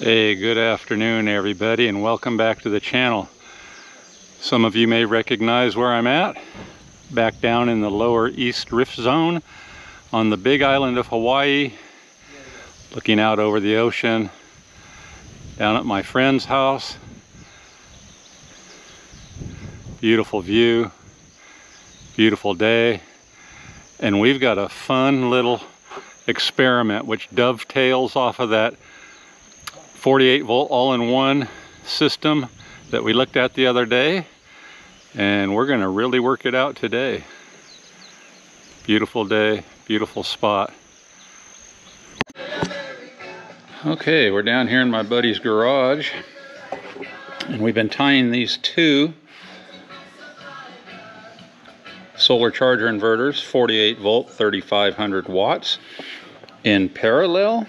Hey, good afternoon everybody, and welcome back to the channel. Some of you may recognize where I'm at, back down in the lower east rift zone on the big island of Hawaii, looking out over the ocean, down at my friend's house. Beautiful view, beautiful day, and we've got a fun little experiment which dovetails off of that 48 volt all-in-one system that we looked at the other day, and we're going to really work it out today. Beautiful day, beautiful spot. Okay, we're down here in my buddy's garage, and we've been tying these two solar charger inverters, 48 volt, 3500 watts, in parallel.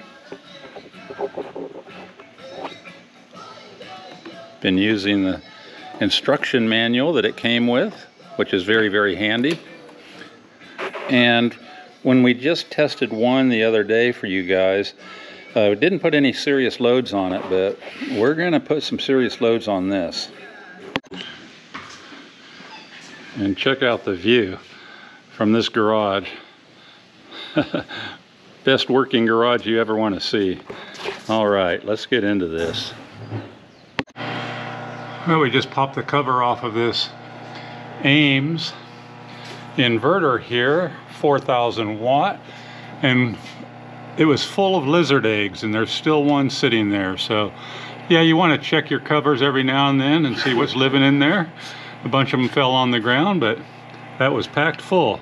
Been using the instruction manual that it came with, which is very, very handy. And when we just tested one the other day for you guys, we didn't put any serious loads on it, but we're going to put some serious loads on this. And check out the view from this garage. Best working garage you ever want to see. All right, let's get into this. Well, we just popped the cover off of this Ames inverter here, 4,000 watt, and it was full of lizard eggs, and there's still one sitting there. So yeah, you want to check your covers every now and then and see what's living in there. A bunch of them fell on the ground, but that was packed full.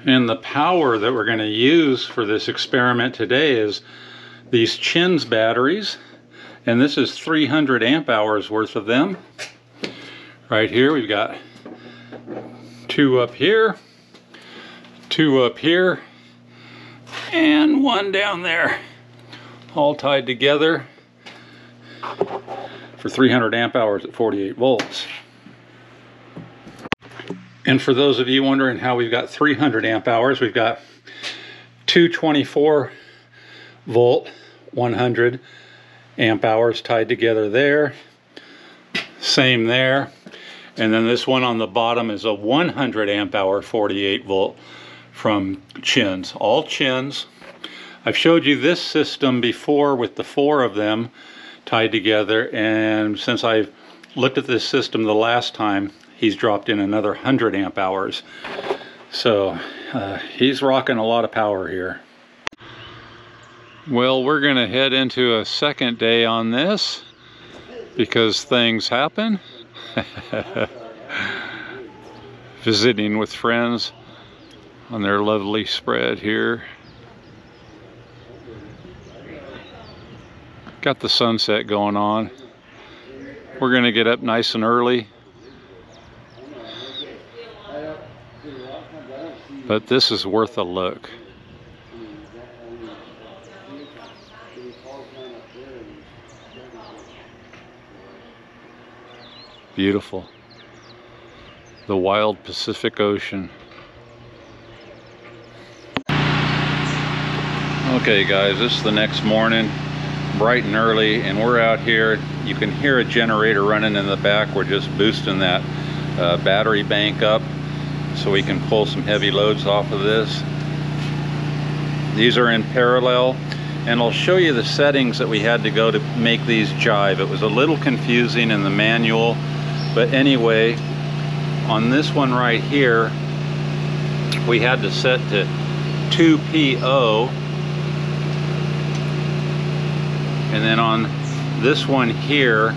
And the power that we're going to use for this experiment today is these Chins batteries. And this is 300 amp hours worth of them. Right here, we've got two up here, and one down there, all tied together for 300 amp hours at 48 volts. And for those of you wondering how we've got 300 amp hours, we've got two 24 volt 100 amp hours tied together there, same there, and then this one on the bottom is a 100 amp hour 48 volt from Chins, all Chins. I've showed you this system before with the four of them tied together, and since I've looked at this system the last time, he's dropped in another 100 amp hours. So he's rocking a lot of power here. Well, we're going to head into a second day on this because things happen. Visiting with friends on their lovely spread here. Got the sunset going on. We're going to get up nice and early. But this is worth a look. Beautiful. The wild Pacific Ocean. Okay guys, this is the next morning, bright and early, and we're out here. You can hear a generator running in the back. We're just boosting that battery bank up so we can pull some heavy loads off of this. These are in parallel, and I'll show you the settings that we had to go to make these jive. It was a little confusing in the manual. But anyway, on this one right here, we had to set to 2PO. And then on this one here,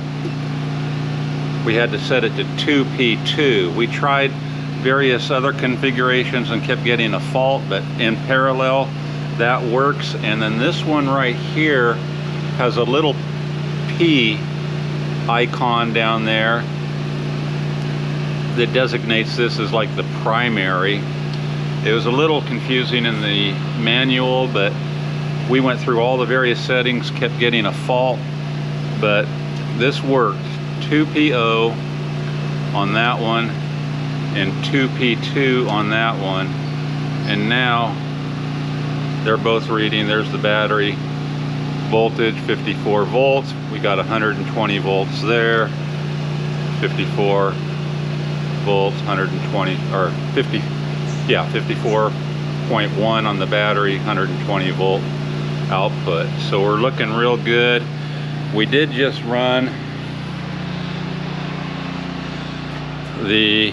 we had to set it to 2P2. We tried various other configurations and kept getting a fault, but in parallel, that works. And then this one right here has a little P icon down there that designates this as like the primary. It was a little confusing in the manual, but we went through all the various settings, kept getting a fault, but this worked. 2PO on that one and 2P2 on that one, and now they're both reading. There's the battery voltage, 54 volts. We got 120 volts there, 54 volts, 120 or 50, yeah, 54.1 on the battery, 120 volt output. So we're looking real good. We did just run the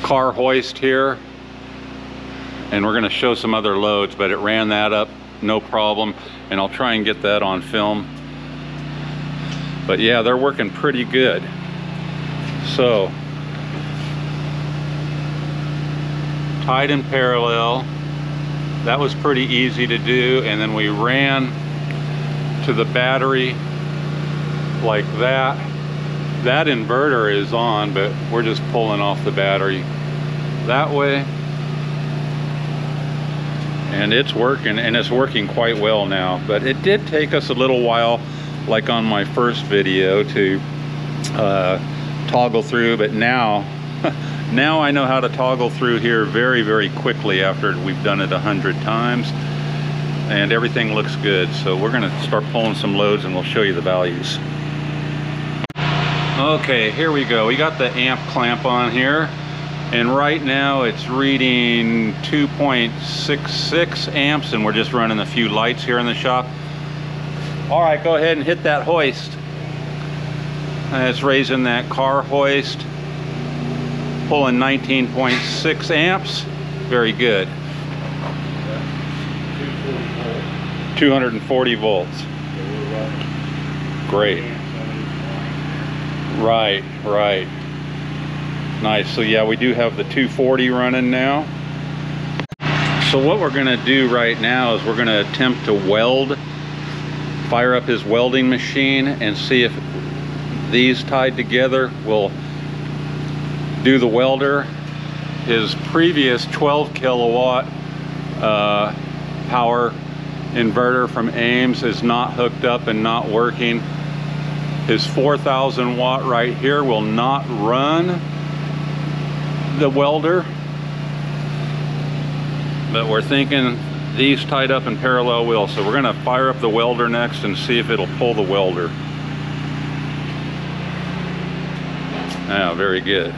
car hoist here, and we're going to show some other loads, but it ran that up no problem, and I'll try and get that on film. But yeah, they're working pretty good. So tied in parallel, that was pretty easy to do, and then we ran to the battery like that. That inverter is on, but we're just pulling off the battery that way, and it's working, and it's working quite well now. But it did take us a little while, like on my first video, to toggle through, but now now I know how to toggle through here very, very quickly after we've done it 100 times, and everything looks good. So we're going to start pulling some loads, and we'll show you the values. Okay, here we go. We got the amp clamp on here, and right now it's reading 2.66 amps, and we're just running a few lights here in the shop. All right, go ahead and hit that hoist. And it's raising that car hoist, pulling 19.6 amps. Very good. 240 volts. Great. Right, right. Nice. So yeah, we do have the 240 running now. So what we're going to do right now is we're going to attempt to weld, fire up his welding machine, and see if these tied together will do the welder. His previous 12 kilowatt power inverter from Ames is not hooked up and not working. His 4,000 watt right here will not run the welder, but we're thinking these tied up in parallel will. So we're going to fire up the welder next and see if it'll pull the welder. Yeah, very good.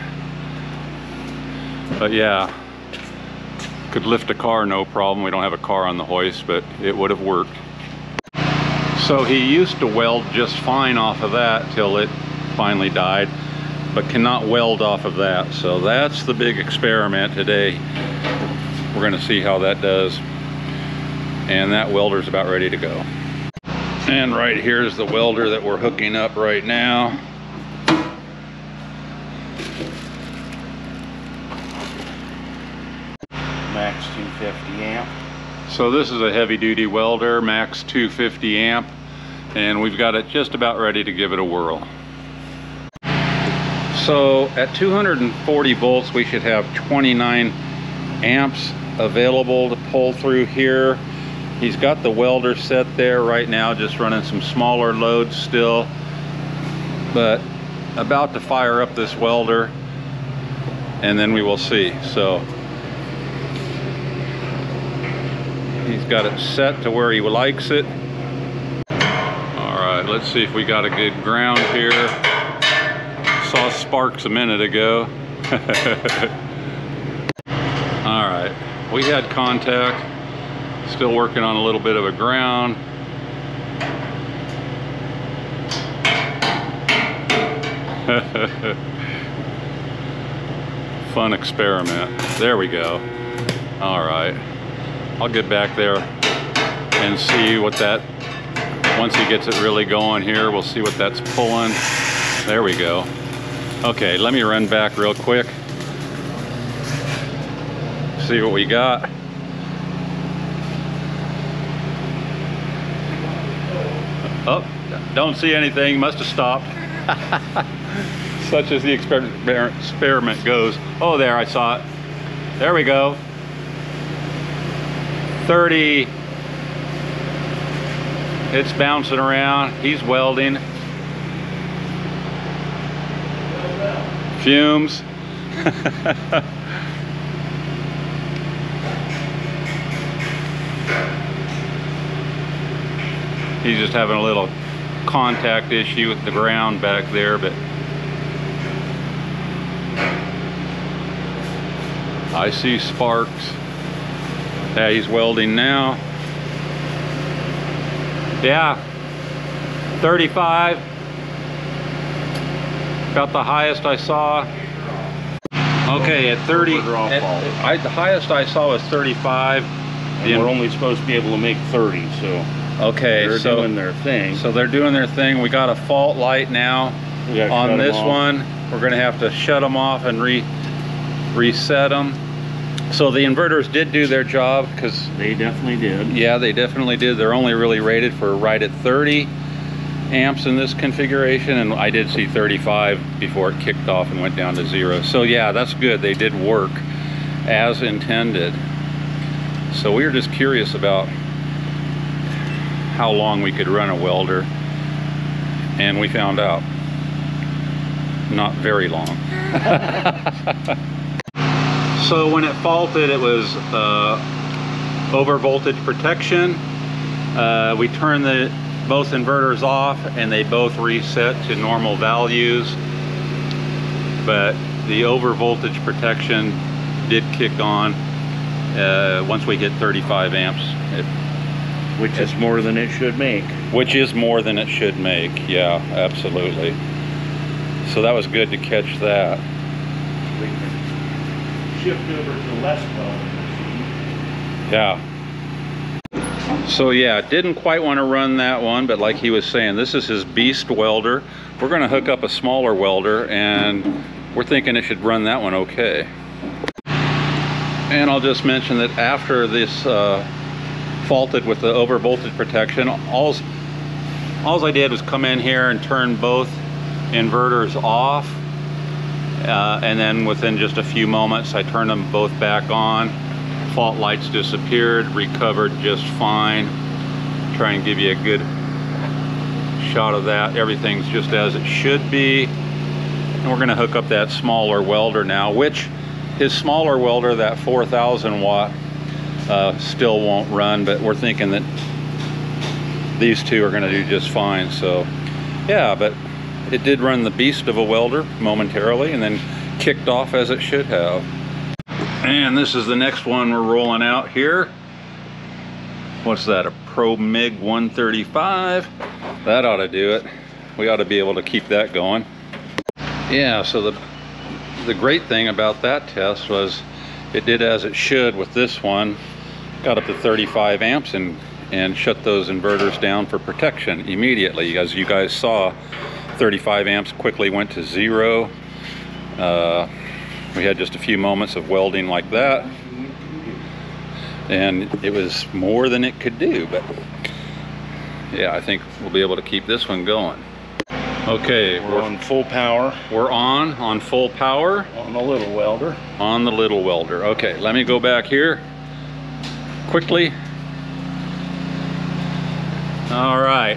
But yeah, could lift a car no problem. We don't have a car on the hoist, but it would have worked. So he used to weld just fine off of that till it finally died, but cannot weld off of that. So that's the big experiment today. We're going to see how that does. And that welder's about ready to go. And right here's the welder that we're hooking up right now. Max 250 amp. So this is a heavy duty welder, max 250 amp, and we've got it just about ready to give it a whirl. So at 240 volts we should have 29 amps available to pull through here. He's got the welder set there right now, just running some smaller loads still, but about to fire up this welder, and then we will see. So he's got it set to where he likes it. All right, let's see if we got a good ground here. Saw sparks a minute ago. All right, we had contact. Still working on a little bit of a ground. Fun experiment. There we go. All right. I'll get back there and see what that, once he gets it really going here, we'll see what that's pulling. There we go. Okay, let me run back real quick. See what we got. Oh, don't see anything, must have stopped. Such as the experiment goes. Oh, there, I saw it. There we go. 30. It's bouncing around. He's welding. Fumes. He's just having a little contact issue with the ground back there, but I see sparks. Yeah, he's welding now. Yeah, 35. About the highest I saw. Okay, at 30, the highest I saw was 35. And we're only supposed to be able to make 30, so okay, they're doing their thing. So they're doing their thing. We got a fault light now on this one. We're gonna have to shut them off and reset them. So the inverters did do their job, because they definitely did. Yeah, they definitely did. They're only really rated for right at 30 amps in this configuration, and I did see 35 before it kicked off and went down to 0. So yeah, that's good. They did work as intended. So we were just curious about how long we could run a welder, and we found out not very long. So when it faulted, it was over voltage protection. We turned both inverters off and they both reset to normal values, but the over voltage protection did kick on once we hit 35 amps. Which is more than it should make. Which is more than it should make, yeah, absolutely. So that was good to catch that. We can shift over to less welding machine. Yeah. So yeah, didn't quite want to run that one, but like he was saying, this is his beast welder. We're going to hook up a smaller welder, and we're thinking it should run that one okay. And I'll just mention that after this faulted with the over voltage protection, all I did was come in here and turn both inverters off, and then within just a few moments I turned them both back on. Fault lights disappeared, recovered just fine. Try and give you a good shot of that. Everything's just as it should be. And we're going to hook up that smaller welder now, which his smaller welder, that 4,000 watt, still won't run, but we're thinking that these two are going to do just fine. So yeah, but it did run the beast of a welder momentarily and then kicked off as it should have. And this is the next one we're rolling out here. What's that, a Pro MIG 135? That ought to do it. We ought to be able to keep that going. Yeah, so the great thing about that test was it did as it should with this one. Got up to 35 amps and shut those inverters down for protection immediately. As you guys saw, 35 amps quickly went to 0. We had just a few moments of welding like that, and it was more than it could do, but yeah, I think we'll be able to keep this one going. Okay, we're on full power. We're on full power. On the little welder. On the little welder. Okay, let me go back here quickly. All right.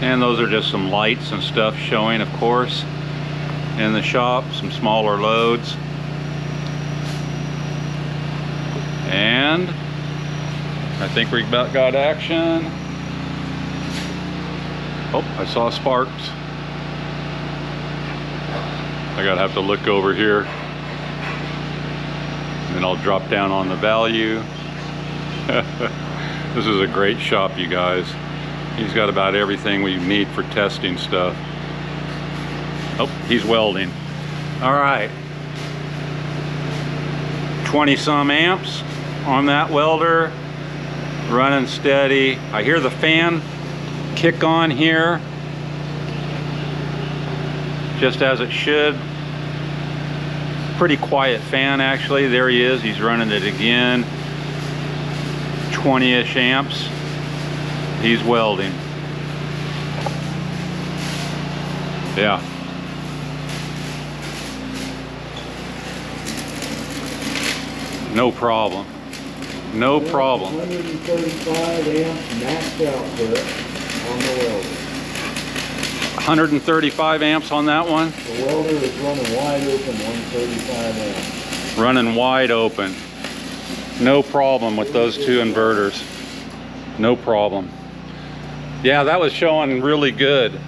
And those are just some lights and stuff showing, of course, in the shop, some smaller loads. And I think we about got action. Oh, I saw sparks. I gotta have to look over here. And then I'll drop down on the value. This is a great shop, you guys. He's got about everything we need for testing stuff. Oh, he's welding. All right. 20 some amps on that welder, running steady. I hear the fan kick on here, just as it should. Pretty quiet fan actually. There he is, he's running it again. 20-ish amps. He's welding. Yeah. No problem. No problem. 135 amps max output on the welder. 135 amps on that one? The welder is running wide open, 135 amps. Running wide open. No problem with those two inverters. No problem. Yeah, that was showing really good.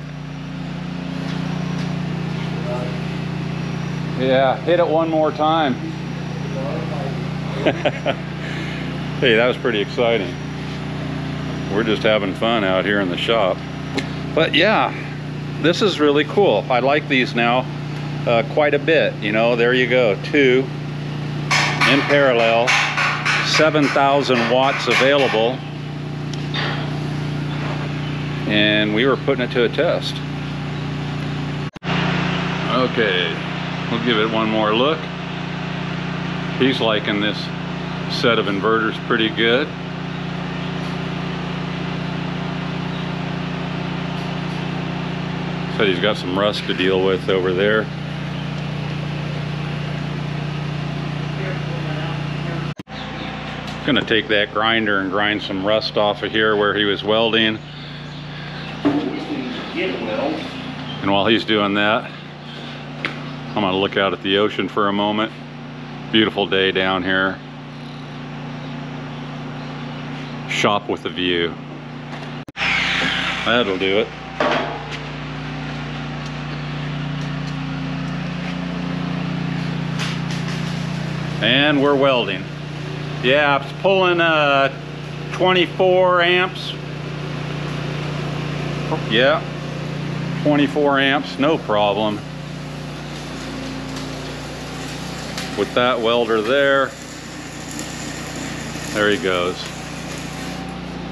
Yeah, hit it one more time. Hey, that was pretty exciting. We're just having fun out here in the shop. But yeah, this is really cool. I like these now quite a bit. You know, there you go, two in parallel, 7,000 watts available. And we were putting it to a test. Okay, we'll give it one more look. He's liking this set of inverters pretty good. Said he's got some rust to deal with over there. Gonna take that grinder and grind some rust off of here where he was welding. And while he's doing that, I'm gonna look out at the ocean for a moment. Beautiful day down here. Shop with a view. That'll do it. And we're welding. Yeah, it's pulling 24 amps. Yeah, 24 amps, no problem. With that welder there he goes.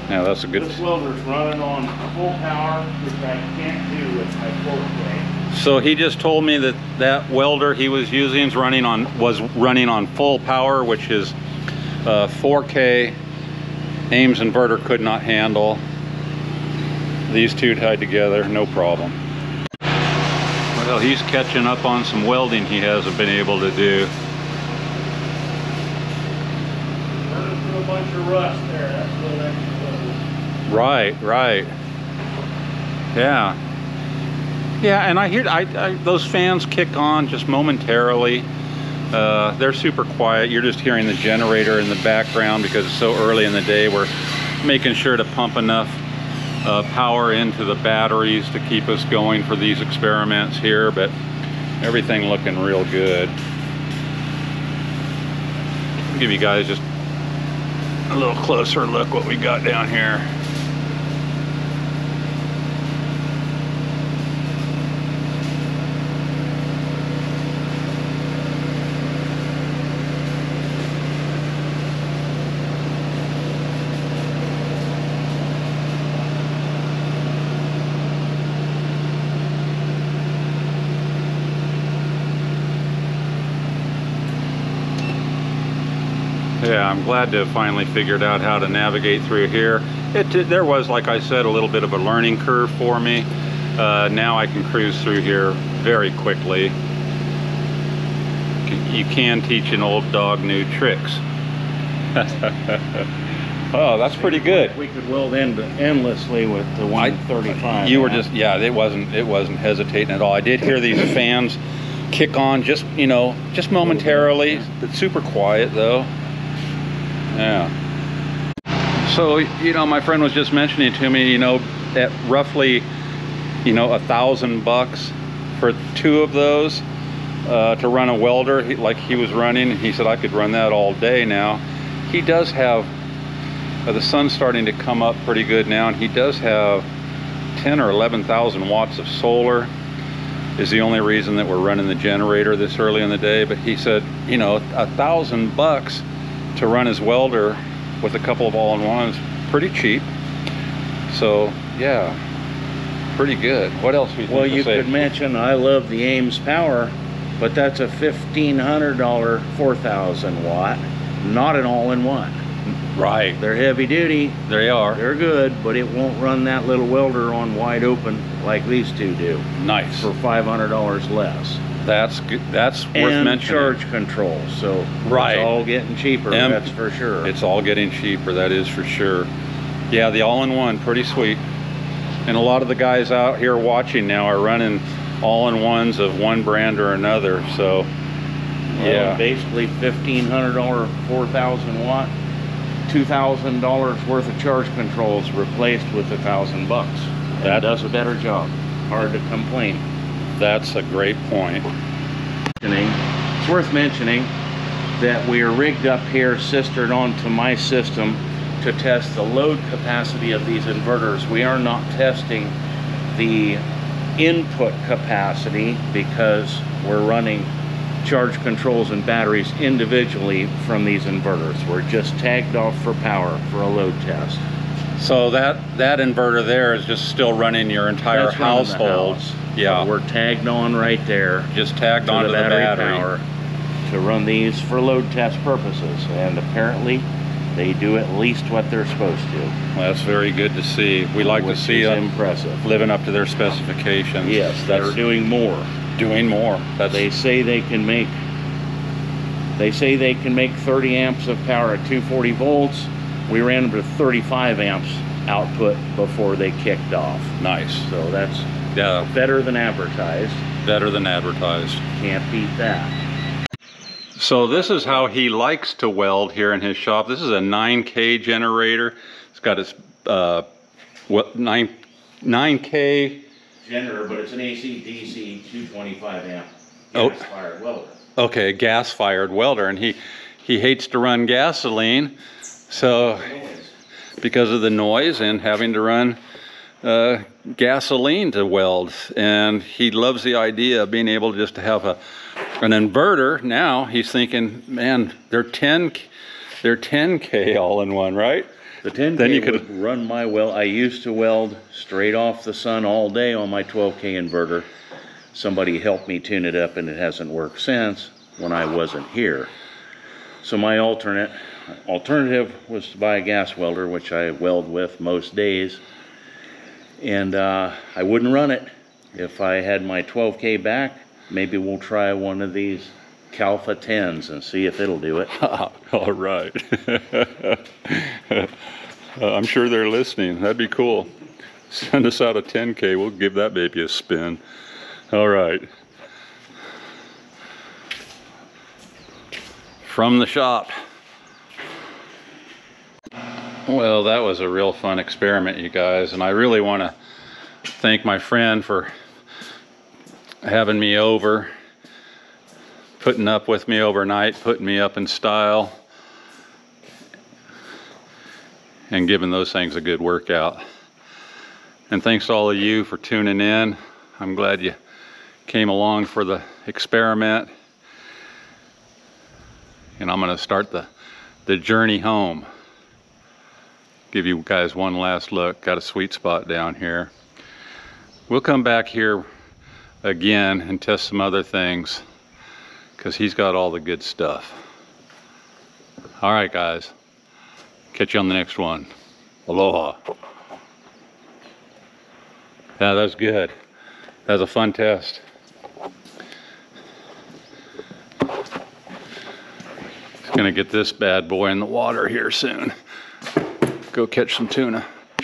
Now that's a good... This welder's running on full power, which I can't do with my 4K. So he just told me that that welder he was using was running on full power, which is 4K Ames inverter could not handle. These two tied together, no problem. Well, he's catching up on some welding he hasn't been able to do. Running through a bunch of rust there, that's what that was. Right. Yeah. Yeah, and I hear those fans kick on just momentarily. They're super quiet. You're just hearing the generator in the background because it's so early in the day. We're making sure to pump enough power into the batteries to keep us going for these experiments here, but everything looking real good. I'll give you guys just a little closer look what we got down here. Yeah, I'm glad to have finally figured out how to navigate through here. There was, like I said, a little bit of a learning curve for me. Now I can cruise through here very quickly. You can teach an old dog new tricks. Oh, that's pretty good. We could weld endlessly with the 135. You were just, yeah, it wasn't hesitating at all. I did hear these fans kick on just, you know, just momentarily. It's super quiet though. Yeah. So, you know, my friend was just mentioning to me, you know, at roughly, you know, $1,000 for two of those to run a welder like he was running. He said I could run that all day now. He does have, the sun's starting to come up pretty good now, and he does have 10 or 11,000 watts of solar. Is the only reason that we're running the generator this early in the day. But he said, you know, $1,000 to run his welder with a couple of all-in-ones, pretty cheap. So yeah, pretty good. What else we Well, you could mention I love the Ames power, but that's a $1,500 4,000 watt, not an all-in-one. Right. They're heavy duty. They are. They're good, but it won't run that little welder on wide open like these two do. Nice. For $500 less. That's good. That's worth mentioning. And charge control, so right. It's all getting cheaper, that's for sure. It's all getting cheaper, that is for sure. Yeah, the all-in-one, pretty sweet. And a lot of the guys out here watching now are running all-in-ones of one brand or another, so Yeah. Basically $1,500, 4,000 watt, $2,000 worth of charge controls replaced with $1,000 bucks. That does a better job. Hard to complain. That's a great point. It's worth mentioning that we are rigged up here, sistered onto my system to test the load capacity of these inverters. We are not testing the input capacity because we're running charge controls and batteries individually from these inverters. We're just tagged off for power for a load test. So that inverter there is just still running your entire That's running the household. house. Yeah. So we're tagged on right there. Just tagged onto the battery. Power to run these for load test purposes, and apparently they do at least what they're supposed to. Well, that's very good to see. We like to see them impressive, living up to their specifications. Yes, they're doing more. Doing more. They say they can make 30 amps of power at 240 volts. We ran them to 35 amps output before they kicked off. Nice. So that's better than advertised. Better than advertised. Can't beat that. So this is how he likes to weld here in his shop. This is a 9K generator. It's got its 9K Generator, but it's an AC/DC 225 amp gas-fired welder. Okay, gas-fired welder, and he hates to run gasoline, so because of the noise and having to run gasoline to weld, and he loves the idea of being able just to have an inverter. Now he's thinking, man, they're 10K all in one, right? The 10K then you could run my weld. I used to weld straight off the sun all day on my 12K inverter. Somebody helped me tune it up, and it hasn't worked since when I wasn't here. So my alternative was to buy a gas welder, which I weld with most days, and I wouldn't run it. If I had my 12K back, maybe we'll try one of these Calpha 10s and see if it'll do it. All right. I'm sure they're listening. That'd be cool. Send us out a 10K. We'll give that baby a spin. All right. From the shop. Well, that was a real fun experiment, you guys, and I really want to thank my friend for having me over, putting up with me overnight, putting me up in style, and giving those things a good workout. And thanks to all of you for tuning in. I'm glad you came along for the experiment. And I'm going to start the journey home. Give you guys one last look. Got a sweet spot down here. We'll come back here again and test some other things, because he's got all the good stuff. All right, guys. Catch you on the next one. Aloha. Yeah, that was good. That was a fun test. Just gonna get this bad boy in the water here soon. Go catch some tuna.